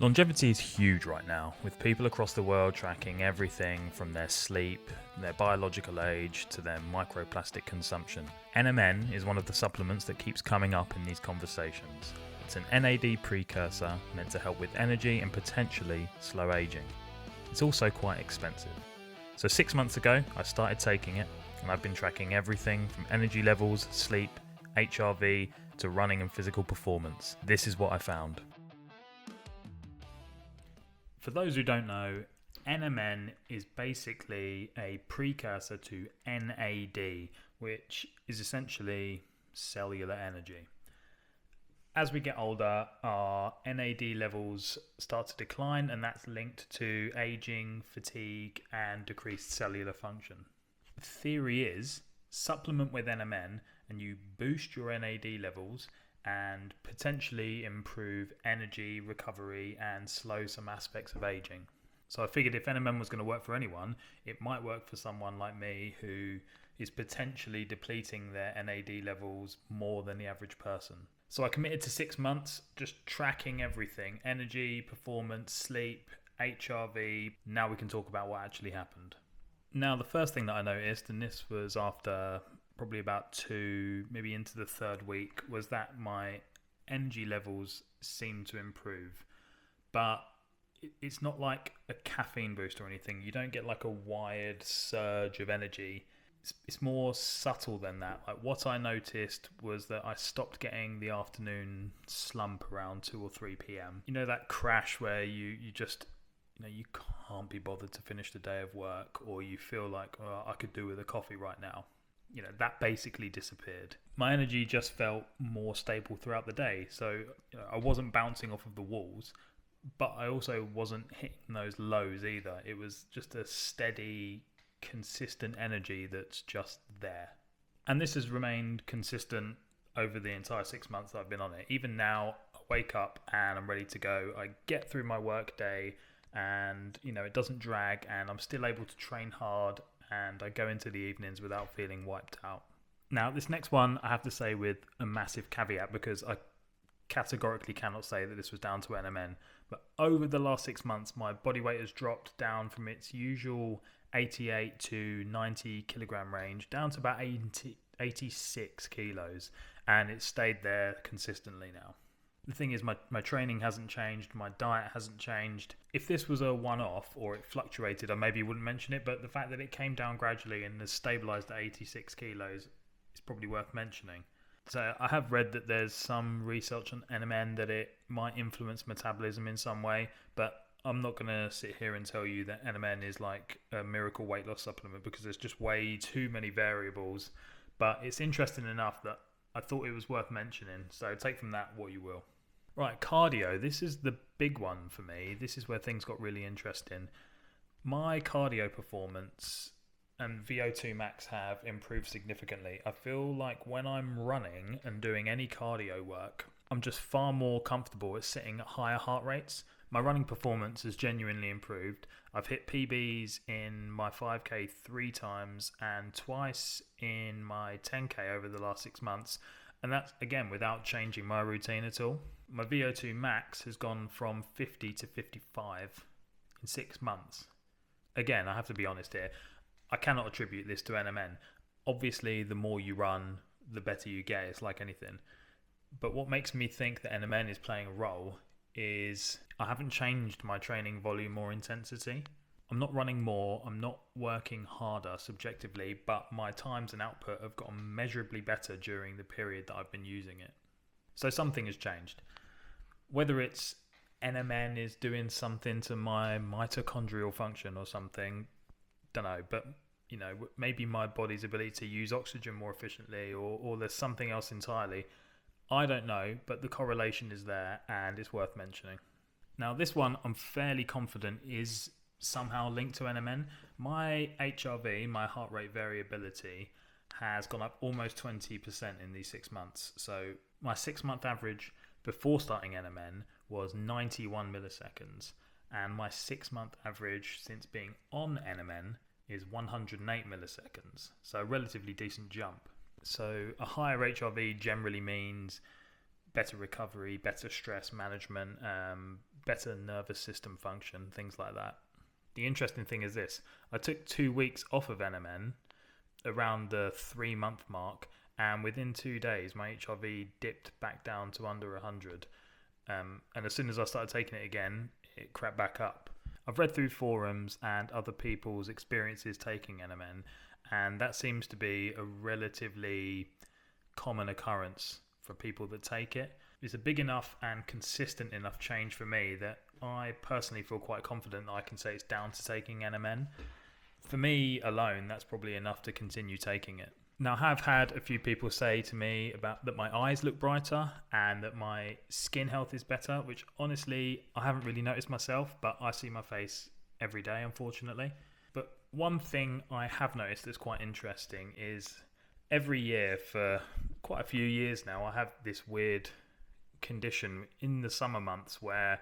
Longevity is huge right now, with people across the world tracking everything from their sleep, their biological age, to their microplastic consumption. NMN is one of the supplements that keeps coming up in these conversations. It's an NAD precursor meant to help with energy and potentially slow aging. It's also quite expensive. So 6 months ago, I started taking it, and I've been tracking everything from energy levels, sleep, HRV, to running and physical performance. This is what I found. For those who don't know, NMN is basically a precursor to NAD, which is essentially cellular energy. As we get older, our NAD levels start to decline, and that's linked to aging, fatigue, and decreased cellular function. The theory is supplement with NMN and you boost your NAD levels and potentially improve energy, recovery, and slow some aspects of aging. So I figured if NMN was going to work for anyone, it might work for someone like me who is potentially depleting their NAD levels more than the average person. So I committed to 6 months, just tracking everything: energy, performance, sleep, HRV. Now we can talk about what actually happened. Now, the first thing that I noticed, and this was after probably about 2, maybe into the 3rd week, was that my energy levels seemed to improve. But it's not like a caffeine boost or anything. You don't get like a wired surge of energy. It's more subtle than that. Like, what I noticed was that I stopped getting the afternoon slump around 2 or 3 p.m. You know, that crash where you just, you can't be bothered to finish the day of work, or you feel like, oh, I could do with a coffee right now. That basically disappeared. My energy just felt more stable throughout the day. So I wasn't bouncing off of the walls, but I also wasn't hitting those lows either. It was just a steady, consistent energy that's just there. And this has remained consistent over the entire 6 months that I've been on it. Even now, I wake up and I'm ready to go. I get through my work day and, it doesn't drag, and I'm still able to train hard, and I go into the evenings without feeling wiped out. Now, this next one I have to say with a massive caveat, because I categorically cannot say that this was down to NMN. But over the last 6 months, my body weight has dropped down from its usual 88 to 90 kilogram range down to about 86 kilos, and it's stayed there consistently now. The thing is, my training hasn't changed, my diet hasn't changed. If this was a one-off or it fluctuated, I maybe wouldn't mention it, but the fact that it came down gradually and has stabilised at 86 kilos is probably worth mentioning. So I have read that there's some research on NMN that it might influence metabolism in some way, but I'm not going to sit here and tell you that NMN is like a miracle weight loss supplement, because there's just way too many variables. But it's interesting enough that I thought it was worth mentioning, so take from that what you will. Right, cardio. This is the big one for me. This is where things got really interesting. My cardio performance and VO2 max have improved significantly. I feel like when I'm running and doing any cardio work, I'm just far more comfortable at sitting at higher heart rates. My running performance has genuinely improved. I've hit PBs in my 5K 3 times and twice in my 10K over the last 6 months. And that's, again, without changing my routine at all. My VO2 max has gone from 50 to 55 in 6 months. Again, I have to be honest here. I cannot attribute this to NMN. Obviously, the more you run, the better you get. It's like anything. But what makes me think that NMN is playing a role is I haven't changed my training volume or intensity. I'm not running more, I'm not working harder subjectively, but my times and output have gotten measurably better during the period that I've been using it. So something has changed. Whether it's NMN is doing something to my mitochondrial function or something, don't know, but maybe my body's ability to use oxygen more efficiently, or there's something else entirely. I don't know, but the correlation is there and it's worth mentioning. Now, this one I'm fairly confident is somehow linked to NMN. My HRV, my heart rate variability, has gone up almost 20% in these 6 months. So my 6-month average before starting NMN was 91 milliseconds, and my 6-month average since being on NMN is 108 milliseconds. So a relatively decent jump. So a higher HRV generally means better recovery, better stress management, better nervous system function, things like that. The interesting thing is this: I took 2 weeks off of NMN around the 3-month mark, and within 2 days my HRV dipped back down to under 100, and as soon as I started taking it again, it crept back up. I've read through forums and other people's experiences taking NMN, and that seems to be a relatively common occurrence for people that take it. It's a big enough and consistent enough change for me that I personally feel quite confident that I can say it's down to taking NMN. For me alone, that's probably enough to continue taking it. Now, I have had a few people say to me about that my eyes look brighter and that my skin health is better, which honestly I haven't really noticed myself, but I see my face every day, unfortunately. But one thing I have noticed that's quite interesting is every year for quite a few years now, I have this weird condition in the summer months where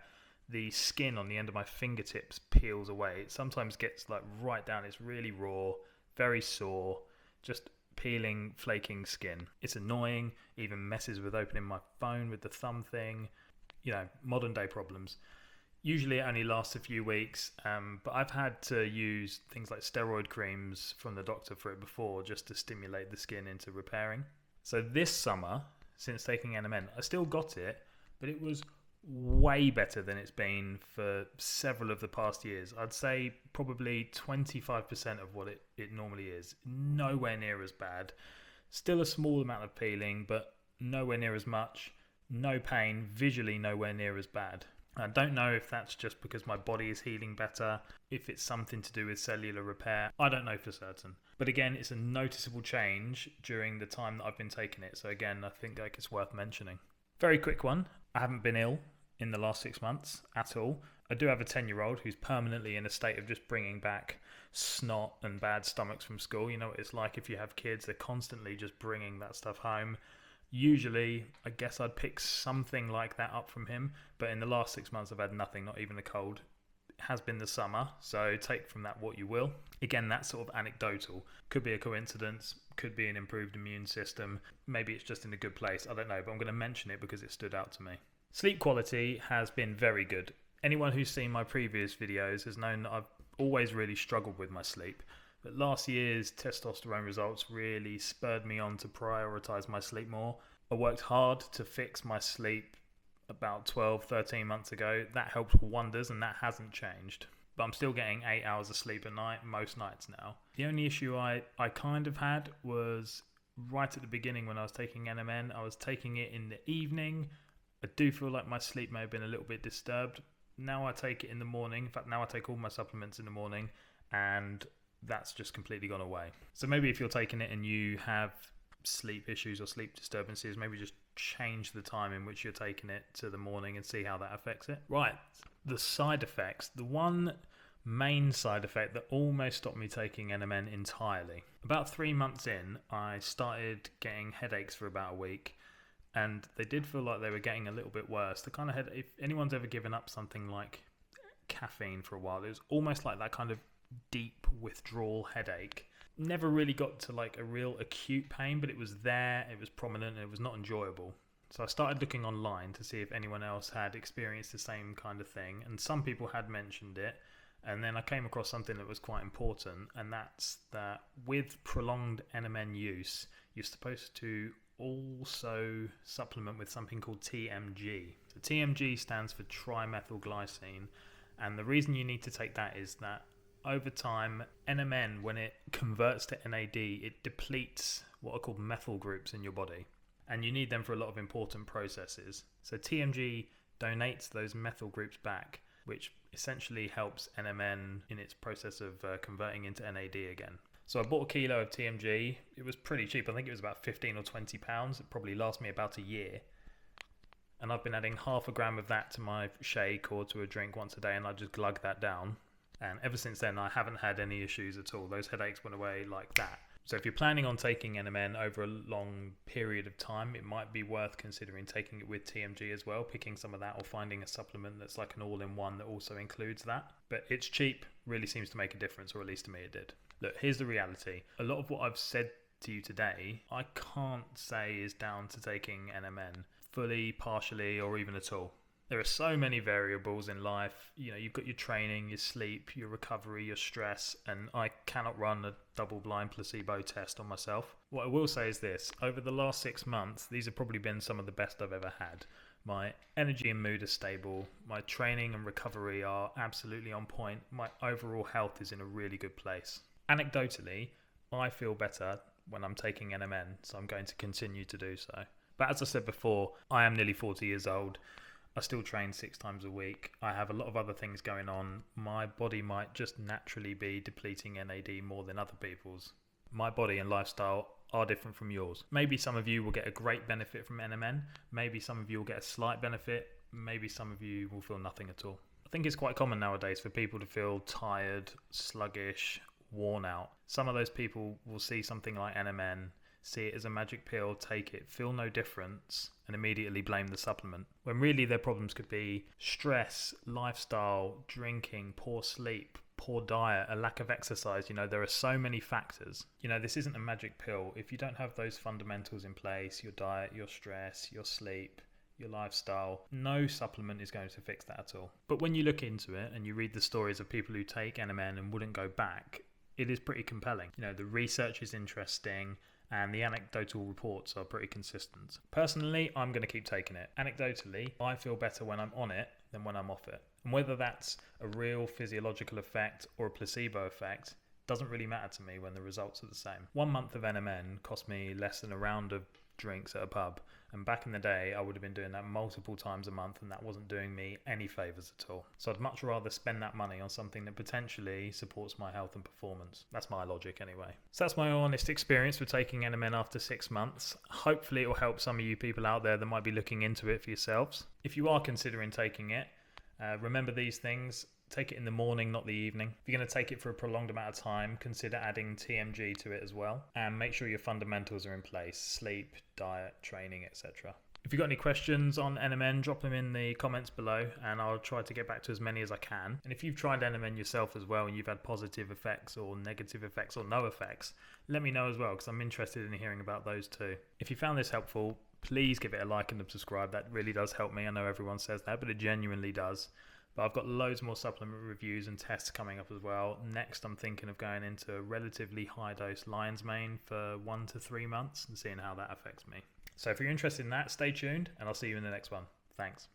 the skin on the end of my fingertips peels away. It sometimes gets like right down, it's really raw, very sore, just peeling, flaking skin. It's annoying, even messes with opening my phone with the thumb thing, modern day problems. Usually it only lasts a few weeks, but I've had to use things like steroid creams from the doctor for it before, just to stimulate the skin into repairing. So this summer, since taking NMN, I still got it, but it was way better than it's been for several of the past years. I'd say probably 25% of what it normally is. Nowhere near as bad. Still a small amount of peeling, but nowhere near as much. No pain, visually nowhere near as bad. I don't know if that's just because my body is healing better, if it's something to do with cellular repair. I don't know for certain. But again, it's a noticeable change during the time that I've been taking it. So again, I think it's worth mentioning. Very quick one. I haven't been ill in the last 6 months at all. I do have a 10-year-old who's permanently in a state of just bringing back snot and bad stomachs from school. You know what it's like if you have kids, they're constantly just bringing that stuff home. Usually, I guess I'd pick something like that up from him, but in the last 6 months I've had nothing, not even a cold. It has been the summer, so take from that what you will. Again, that's sort of anecdotal. Could be a coincidence, could be an improved immune system, maybe it's just in a good place, I don't know, but I'm going to mention it because it stood out to me. Sleep quality has been very good. Anyone who's seen my previous videos has known that I've always really struggled with my sleep. But last year's testosterone results really spurred me on to prioritise my sleep more. I worked hard to fix my sleep about 12, 13 months ago. That helped wonders and that hasn't changed. But I'm still getting 8 hours of sleep a night, most nights now. The only issue I kind of had was right at the beginning when I was taking NMN. I was taking it in the evening. I do feel like my sleep may have been a little bit disturbed. Now I take it in the morning. In fact, now I take all my supplements in the morning and that's just completely gone away. So maybe if you're taking it and you have sleep issues or sleep disturbances, maybe just change the time in which you're taking it to the morning and see how that affects it. Right, the side effects. The one main side effect that almost stopped me taking NMN entirely. About 3 months in, I started getting headaches for about a week. And they did feel like they were getting a little bit worse. The kind of head, if anyone's ever given up something like caffeine for a while, it was almost like that kind of deep withdrawal headache. Never really got to like a real acute pain, but it was there, it was prominent, and it was not enjoyable. So I started looking online to see if anyone else had experienced the same kind of thing, and some people had mentioned it. And then I came across something that was quite important, and that's that with prolonged NMN use, you're supposed to also supplement with something called TMG. So TMG stands for trimethylglycine, and the reason you need to take that is that over time, NMN, when it converts to NAD, it depletes what are called methyl groups in your body, and you need them for a lot of important processes. So TMG donates those methyl groups back, which essentially helps NMN in its process of converting into NAD again. So I bought a kilo of TMG. It was pretty cheap. I think it was about 15 or 20 pounds. It probably lasts me about a year. And I've been adding 0.5 gram of that to my shake or to a drink once a day, and I just glug that down. And ever since then, I haven't had any issues at all. Those headaches went away like that. So if you're planning on taking NMN over a long period of time, it might be worth considering taking it with TMG as well, picking some of that or finding a supplement that's like an all-in-one that also includes that. But it's cheap, really seems to make a difference, or at least to me it did. Look, here's the reality. A lot of what I've said to you today, I can't say is down to taking NMN fully, partially, or even at all. There are so many variables in life. You know, you've got your training, your sleep, your recovery, your stress, and I cannot run a double-blind placebo test on myself. What I will say is this: over the last 6 months, these have probably been some of the best I've ever had. My energy and mood are stable. My training and recovery are absolutely on point. My overall health is in a really good place. Anecdotally, I feel better when I'm taking NMN, so I'm going to continue to do so. But as I said before, I am nearly 40 years old. I still train 6 times a week. I have a lot of other things going on. My body might just naturally be depleting NAD more than other people's. My body and lifestyle are different from yours. Maybe some of you will get a great benefit from NMN. Maybe some of you will get a slight benefit. Maybe some of you will feel nothing at all. I think it's quite common nowadays for people to feel tired, sluggish, worn out. Some of those people will see something like NMN, see it as a magic pill, take it, feel no difference, and immediately blame the supplement, when really their problems could be stress, lifestyle, drinking, poor sleep, poor diet, a lack of exercise. You know, there are so many factors. You know, this isn't a magic pill. If you don't have those fundamentals in place, your diet, your stress, your sleep, your lifestyle, no supplement is going to fix that at all. But when you look into it and you read the stories of people who take NMN and wouldn't go back, it is pretty compelling. You know, the research is interesting and the anecdotal reports are pretty consistent. Personally, I'm going to keep taking it. Anecdotally, I feel better when I'm on it than when I'm off it. And whether that's a real physiological effect or a placebo effect doesn't really matter to me when the results are the same. 1 month of NMN cost me less than a round of drinks at a pub, and back in the day I would have been doing that multiple times a month, and that wasn't doing me any favours at all. So I'd much rather spend that money on something that potentially supports my health and performance. That's my logic anyway. So that's my honest experience with taking NMN after 6 months. Hopefully it will help some of you people out there that might be looking into it for yourselves. If you are considering taking it, remember these things. Take it in the morning, not the evening. If you're going to take it for a prolonged amount of time, consider adding TMG to it as well. And make sure your fundamentals are in place: sleep, diet, training, etc. If you've got any questions on NMN, drop them in the comments below and I'll try to get back to as many as I can. And if you've tried NMN yourself as well and you've had positive effects or negative effects or no effects, let me know as well, because I'm interested in hearing about those too. If you found this helpful, please give it a like and a subscribe. That really does help me. I know everyone says that, but it genuinely does. But I've got loads more supplement reviews and tests coming up as well. Next, I'm thinking of going into a relatively high dose lion's mane for 1 to 3 months and seeing how that affects me. So if you're interested in that, stay tuned and I'll see you in the next one. Thanks.